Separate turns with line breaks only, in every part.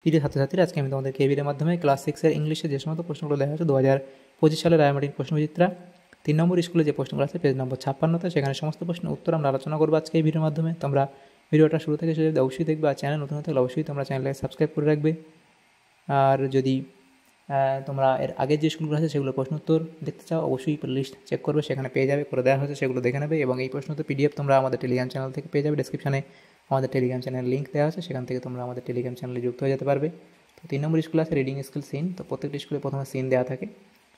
প্রিয় ছাত্রছাত্রীরা, আজকে আমি তোমাদের কেবির মাধ্যমে ক্লাস 6-এর ইংলিশে যে সমস্ত প্রশ্নগুলো দেখা আছে 2025 সালের রায়মার্টিন প্রশ্নবিচিত্রা 3 নম্বর স্কুলে যে প্রশ্নগুলো আছে পেজ নম্বর 56তে, সেখানে সমস্ত প্রশ্নের উত্তর আমরা আলোচনা করবো আজকে এই ভিডিওর মাধ্যমে। তোমরা ভিডিওটা শুরু থেকে শেষ অবধি অবশ্যই দেখবে, আর চ্যানেল নতুন হলে অবশ্যই তোমরা চ্যানেলটাকে সাবস্ক্রাইব করে রাখবে। আর যদি তোমরা এর আগের যে স্কুলগুলো আছে সেগুলো প্রশ্ন উত্তর দেখতে চাও, অবশ্যই লিস্ট চেক করবে, সেখানে পেয়ে যাবে, করে দেওয়া হয়েছে, সেগুলো দেখে নেবে। এবং এই প্রশ্ন তো পিডিএফ তোমরা আমাদের টেলিগ্রাম চ্যানেল থেকে পেয়ে যাবে। ডেসক্রিপশনে আমাদের টেলিগ্রাম চ্যানেল লিঙ্ক দেওয়া আছে, সেখান থেকে তোমরা আমাদের টেলিগ্রাম চ্যানেলে যুক্ত হয়ে যেতে পারবে। তো 3 নম্বর স্কুল আছে রিডিং স্কিল সিন। তো প্রত্যেকটি স্কুলে প্রথমে সিন দেওয়া থাকে।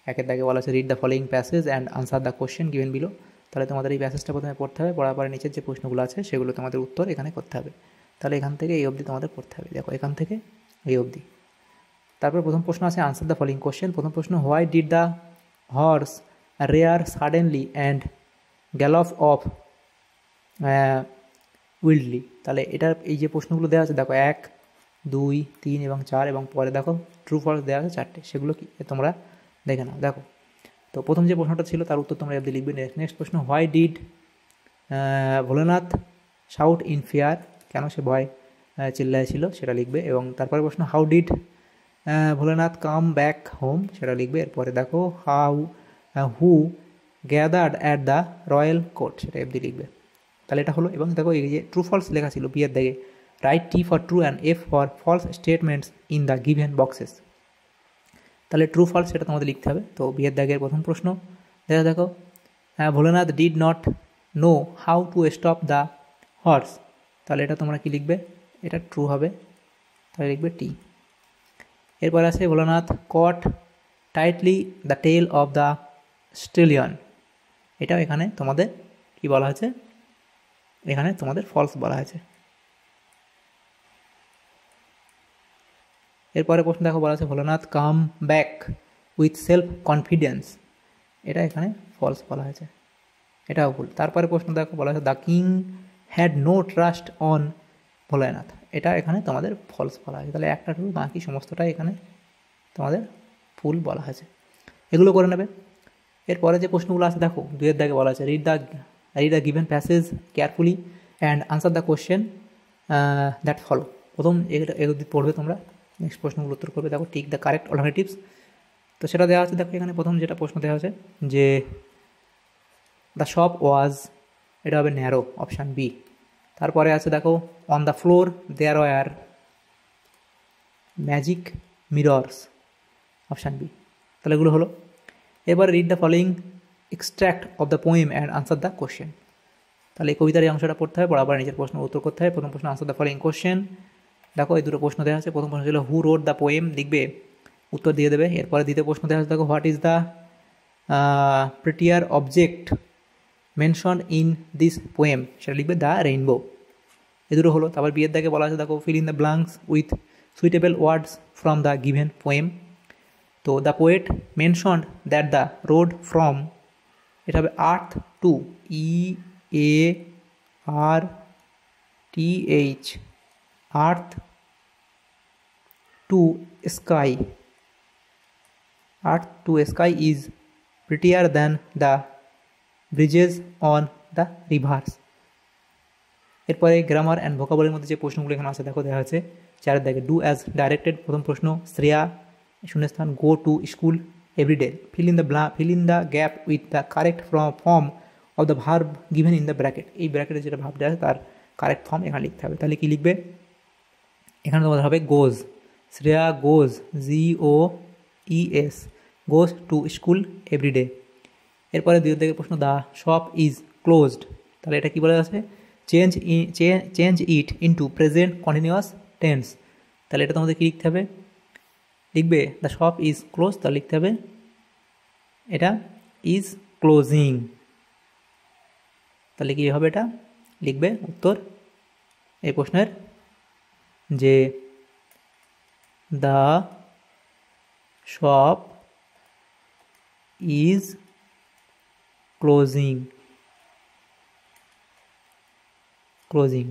একের দাগে বলা আছে read the following passage and answer the question given below. তাহলে তোমাদের এই প্যাসেজটা প্রথমে পড়তে হবে, পড়ার পরে নিচের যে প্রশ্নগুলো আছে সেগুলো তোমাদের উত্তর এখানে করতে হবে। তাহলে এখান থেকে এই অবধি তোমাদের করতে হবে, দেখো এখান থেকে এই অবধি। তারপর প্রথম প্রশ্ন আছে আনসার দ্য ফলোয়িং কোশ্চেন। প্রথম প্রশ্ন, why did the horse rear suddenly and gallop off wildly. তাহলে এটার এই যে প্রশ্নগুলো দেওয়া আছে দেখো 1, 2, 3 এবং 4, এবং পরে দেখো ট্রু ফলস দেওয়া আছে 4টে, সেগুলো কি তোমরা দেখে নাও। দেখো তো প্রথম যে প্রশ্নটা ছিল তার উত্তর তোমরা এমনি লিখবে। নেক্সট প্রশ্ন, why did Bholenath shout in fear, কেন সে ভয় চিল্লাইছিল সেটা লিখবে। এবং তারপরে প্রশ্ন, how did Bholenath come back home, সেটা লিখবে। এরপরে দেখো who gathered at the royal court, সেটা এমনি লিখবে। তাহলে এটা হলো। এবং দেখো এই যে ট্রু ফলস লেখা ছিল বিয়ের দাগে, write T for true and F for false statements in the given boxes. তাহলে ট্রু ফলস সেটা তোমাদের লিখতে হবে। তো বিয়ের দাগের প্রথম প্রশ্ন দেখো Bholenath did not know how to stop the horse, তাহলে এটা তোমরা কি লিখবে, এটা ট্রু হবে, তাহলে লিখবে টি। এরপর আছে Bholenath caught tightly the tail of the stallion, এটাও এখানে তোমাদের কি বলা আছে, এখানে তোমাদের ফলস বলা আছে। এরপরে প্রশ্ন দেখো বলা আছে Bholenath come back with self confidence, এটা এখানে ফলস বলা হয়েছে, এটাও ভুল। তারপরে প্রশ্ন দেখো বলা আছে the king had no trust on Bholenath, এটা এখানে তোমাদের ফলস বলা হয়েছে। তাহলে একটা ট্রু, বাকি সমস্তটাই এখানে তোমাদের ফুল বলা হয়েছে, এগুলো করে নেবে। এরপরে যে প্রশ্নগুলো আছে দেখো 2-এর দাগে বলা আছে read the given passage carefully and answer the question that follow. প্রথম এগুলো পড়বে তোমরা, নেক্সট প্রশ্নগুলো উত্তর করবে। দেখো টিক দ্য কারেক্ট অল্টারনেটিভস, তো সেটা দেওয়া আছে। দেখো এখানে প্রথম যেটা প্রশ্ন দেওয়া আছে যে দ্য শপ ওয়াজ, এটা হবে ন্যারো, অপশান বি। তারপরে আছে দেখো on the floor there were magic mirrors, option B. তাহলে এগুলো হলো। এবার read the following extract of the poem and answer the question, তাহলে এই কবিতার এই অংশটা পড়তে হবে, পড়াবার নিজের প্রশ্ন উত্তর করতে হবে। প্রথম প্রশ্ন আনসার দ্য ফলোয়িং কোশ্চেন, দেখো এই দুটো প্রশ্ন দেওয়া আছে। প্রথম প্রশ্ন ছিল হু রোড দ্য পোয়েম, লিখবে, উত্তর দিয়ে দেবে। এরপরে দ্বিতীয় প্রশ্ন দেওয়া আছে দেখো what is the প্রিটিয়ার object mention in this poem, সেটা লিখবে দ্য রেইনবো। এই দুটো হলো। তারপর বিয়ের দাগে বলা আছে দেখো fill in the blanks with suitable words from the given poem. তো the poet mentioned that the road from, এটা হবে earth to, EARTH, earth to sky, earth to sky is prettier than the bridges on the rivers. এরপরে grammar and ভোকাবুলারির মধ্যে যে প্রশ্নগুলো এখানে আছে দেখো দেখা আছে 4-এর দাগে ডু অ্যাজ ডাইরেক্টেড। প্রথম প্রশ্ন শ্রেয়া শূন্যস্থান go to school everyday, fill in the gap with the correct form of the verb given in the bracket, এই ব্র্যাকেটে যেটা ভাবটা আছে তার কারেক্ট ফর্ম এখানে লিখতে হবে। তাহলে কি লিখবে, এখানে তোমাদের হবে goes, Shreya goes, GOES, goes to school everyday. এরপরে 2 থেকে প্রশ্ন দ্য শপ ইজ ক্লোজড, তাহলে এটা কী বলা আছে, change it into present continuous tense, তাহলে এটা তোমাদের কী লিখতে হবে, লিখবে দ্য শপ ইজ ক্লোজ, তাহলে লিখতে হবে এটা ইজ ক্লোজিং, তাহলে কী হবে, এটা লিখবে উত্তর এই প্রশ্নের যে the shop is closing.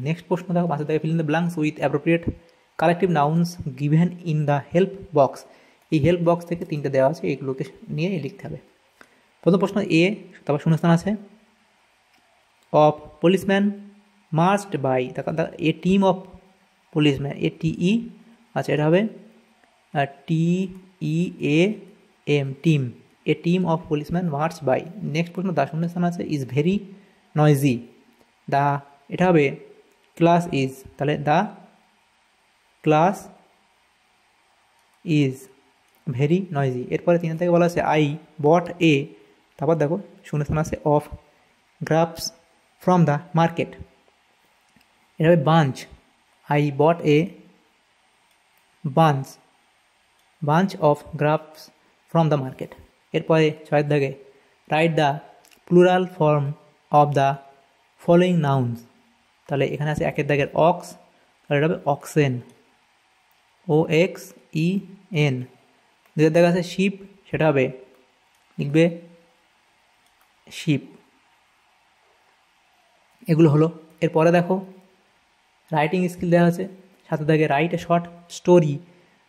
Next প্রশ্ন দেখো 5 থেকে feel in the blanks with appropriate collective nouns given in the help box, এই হেল্প বক্স থেকে 3টে দেওয়া আছে, এইগুলোকে নিয়ে লিখতে হবে। প্রথম প্রশ্ন এ, তারপর শূন্যস্থান আছে of policemen marched by, a team of policemen, ATE আচ্ছা, এটা হবে TEAM, team. A team of policeman march by. Next question, the শূন্যস্থান আছে ইজ ভেরি নয়েজি। দা, এটা হবে ক্লাস ইজ, তাহলে the class is very noisy. এরপরে 3 থেকে বলা আছে আই বট এ, তারপর দেখো শূন্যস্থান আছে of grapes from the market. এটা হবে bunch, I bought a bunch of grapes from the market. এরপরে 6 দাগে write the plural form of the following nouns. তাহলে এখানে আছে 1 দাগের অক্স, তাহলে এটা হবে অক্সেন, OXEN। 2 দাগে আছে শিপ, সেটা হবে লিখবে শিপ। এগুলো হলো। এরপরে দেখো রাইটিং স্কিল দেওয়া আছে 7 দাগে write a short story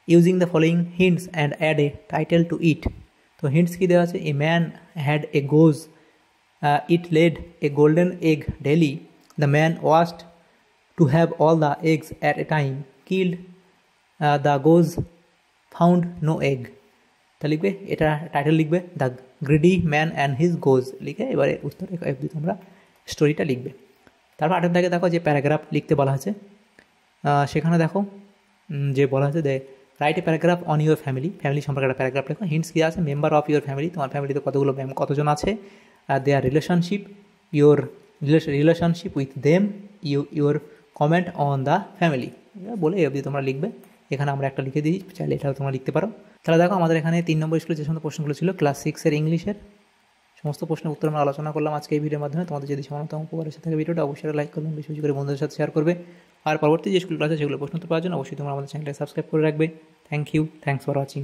using the following hints and add a title to it. তো হিন্টস কী দেওয়া আছে, a man had a goose, it laid a golden egg daily, the man wanted to have all the eggs at a time, killed the goose, found no egg. তা লিখবে, এটা title লিখবে the greedy man and his goose লিখে এবারে উত্তর অবধি তোমরা স্টোরিটা লিখবে। তারপর 8 দাগে দেখো যে প্যারাগ্রাফ লিখতে বলা আছে, সেখানে দেখো যে বলা আছে যে write a paragraph on your family, family সম্পর্কে একটা প্যারাগ্রাফ লেখো। হিন্টস কী আছে, মেম্বার অফ ইউর ফ্যামিলি, তোমার ফ্যামিলিতে কতজন আছে, দেয়ার relationship, your relationship with them, your comment on the family বলে এই অবধি তোমরা লিখবে। এখানে আমরা একটা লিখে দিই, চাইলে এটাও তোমরা লিখতে পারো। তাহলে দেখো আমাদের এখানে 3 নম্বর স্কুলে যে সমস্ত প্রশ্নগুলো ছিল ক্লাস 6-এর ইংলিশের সমস্ত প্রশ্নের উত্তর আমরা আলোচনা করলাম আজকে এই ভিডিওর মাধ্যমে। তোমাদের যদি সামান্যতম উপকার এসে থাকে ভিডিওটা অবশ্যই লাইক করবেন, বেশি বেশি করে বন্ধুদের সাথে শেয়ার করবে। আর পরবর্তী যে স্কুল ক্লাস আছে সেগুলো প্রশ্ন উত্তর পাওয়ার জন্য অবশ্যই তোমরা আমাদের চ্যানেলটা সাবস্ক্রাইব করে রাখবে। Thank you, thanks for watching.